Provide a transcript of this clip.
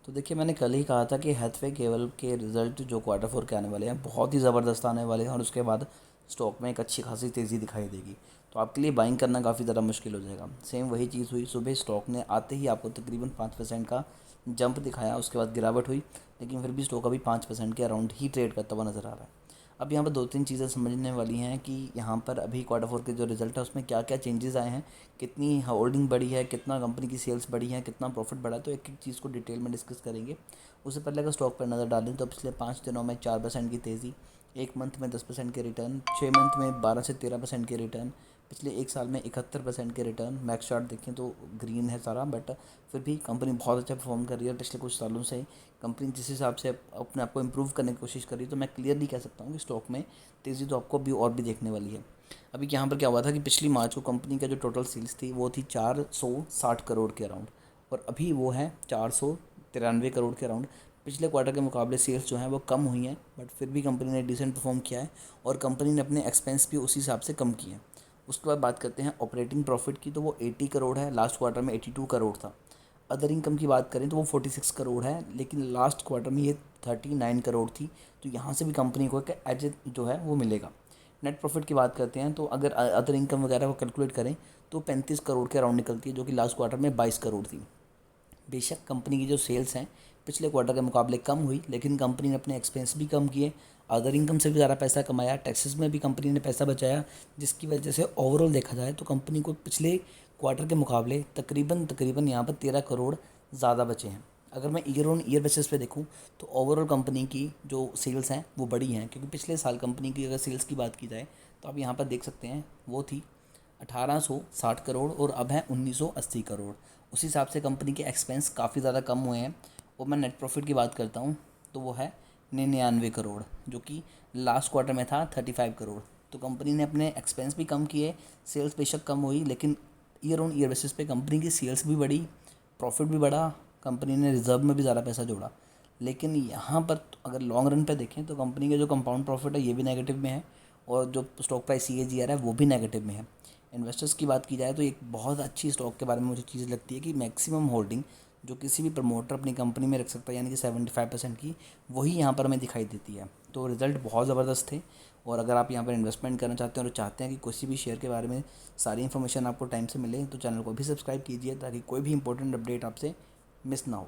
तो देखिए, मैंने कल ही कहा था कि हैथवे केबल के रिज़ल्ट जो क्वार्टर फोर के आने वाले हैं बहुत ही ज़बरदस्त आने वाले हैं और उसके बाद स्टॉक में एक अच्छी खासी तेज़ी दिखाई देगी। तो आपके लिए बाइंग करना काफ़ी ज़्यादा मुश्किल हो जाएगा। सेम वही चीज़ हुई, सुबह स्टॉक ने आते ही आपको तकरीबन 5% का जंप दिखाया, उसके बाद गिरावट हुई, लेकिन फिर भी स्टॉक अभी 5% के अराउंड ही ट्रेड करता हुआ नज़र आ रहा है। अब यहाँ पर दो तीन चीज़ें समझने वाली हैं कि यहाँ पर अभी क्वार्टर फोर के जो रिज़ल्ट है उसमें क्या क्या चेंजेस आए हैं, कितनी होल्डिंग बढ़ी है, कितना कंपनी की सेल्स बढ़ी है, कितना प्रॉफिट बढ़ा है। तो एक एक चीज़ को डिटेल में डिस्कस करेंगे। उससे पहले अगर स्टॉक पर नज़र डालें तो पिछले 5 दिनों में 4% की तेज़ी, एक मंथ में 10% के रिटर्न, 6 मंथ में 12 से 13% के रिटर्न, पिछले एक साल में 71% के रिटर्न। मैक्स चार्ट देखें तो ग्रीन है सारा, बट फिर भी कंपनी बहुत अच्छा परफॉर्म कर रही है। पिछले कुछ सालों से कंपनी जिस हिसाब से अपने आप को इम्प्रूव करने की कोशिश कर रही है, तो मैं क्लियरली कह सकता हूँ कि स्टॉक में तेज़ी तो आपको अभी और भी देखने वाली है। अभी यहाँ पर क्या हुआ था कि पिछली मार्च को कंपनी का जो टोटल सेल्स थी वो थी 460 करोड़ के अराउंड, और अभी वो है 493 करोड़ के अराउंड। पिछले क्वार्टर के मुकाबले सेल्स जो हैं वो कम हुई हैं, बट फिर भी कंपनी ने डिसेंट परफॉर्म किया है और कंपनी ने अपने एक्सपेंस भी उसी हिसाब से कम किए हैं। उसके बाद बात करते हैं ऑपरेटिंग प्रॉफिट की, तो वो 80 करोड़ है, लास्ट क्वार्टर में 82 करोड़ था। अदर इनकम की बात करें तो वो 46 करोड़ है, लेकिन लास्ट क्वार्टर में ये 39 करोड़ थी। तो यहाँ से भी कंपनी को एक एज जो है वो मिलेगा। नेट प्रॉफिट की बात करते हैं तो अगर अदर इनकम वगैरह को कैलकुलेट करें तो 35 करोड़ के अराउंड निकलती है, जो कि लास्ट क्वार्टर में 22 करोड़ थी। बेशक कंपनी की जो सेल्स हैं पिछले क्वार्टर के मुकाबले कम हुई, लेकिन कंपनी ने अपने एक्सपेंस भी कम किए, अदर इनकम से भी ज़्यादा पैसा कमाया, टैक्सेस में भी कंपनी ने पैसा बचाया, जिसकी वजह से ओवरऑल देखा जाए तो कंपनी को पिछले क्वार्टर के मुकाबले तकरीबन तकरीबन यहाँ पर 13 करोड़ ज़्यादा बचे हैं। अगर मैं ईयर ऑन ईयर बेसिस पे देखूँ तो ओवरऑल कंपनी की जो सेल्स हैं वो बड़ी हैं, क्योंकि पिछले साल कंपनी की अगर सेल्स की बात की जाए तो आप यहाँ पर देख सकते हैं वो थी 1860 करोड़ और अब है 1980 करोड़। उस हिसाब से कंपनी के एक्सपेंस काफ़ी ज़्यादा कम हुए हैं। और मैं नेट प्रॉफिट की बात करता हूँ तो वो है 99 करोड़, जो कि लास्ट क्वार्टर में था 35 करोड़। तो कंपनी ने अपने एक्सपेंस भी कम किए, सेल्स बेशक कम हुई, लेकिन ईयर ऑन ईयर बेसिस पे कंपनी की सेल्स भी बढ़ी, प्रॉफिट भी बढ़ा, कंपनी ने रिजर्व में भी ज़्यादा पैसा जोड़ा। लेकिन यहाँ पर अगर लॉन्ग रन पे देखें तो कंपनी का जो कंपाउंड प्रॉफिट है ये भी नेगेटिव में है, और जो स्टॉक प्राइस CAGR है वो भी नेगेटिव में है। इन्वेस्टर्स की बात की जाए तो एक बहुत अच्छी स्टॉक के बारे में मुझे चीज़ लगती है कि मैक्सिमम होल्डिंग जो किसी भी प्रमोटर अपनी कंपनी में रख सकता है, यानी कि 75% की, वही यहाँ पर हमें दिखाई देती है। तो रिज़ल्ट बहुत ज़बरदस्त थे, और अगर आप यहाँ पर इन्वेस्टमेंट करना चाहते हैं और चाहते हैं कि किसी भी शेयर के बारे में सारी इन्फॉर्मेशन आपको टाइम से मिले, तो चैनल को भी सब्सक्राइब कीजिए ताकि कोई भी इंपॉर्टेंट अपडेट आपसे मिस ना हो।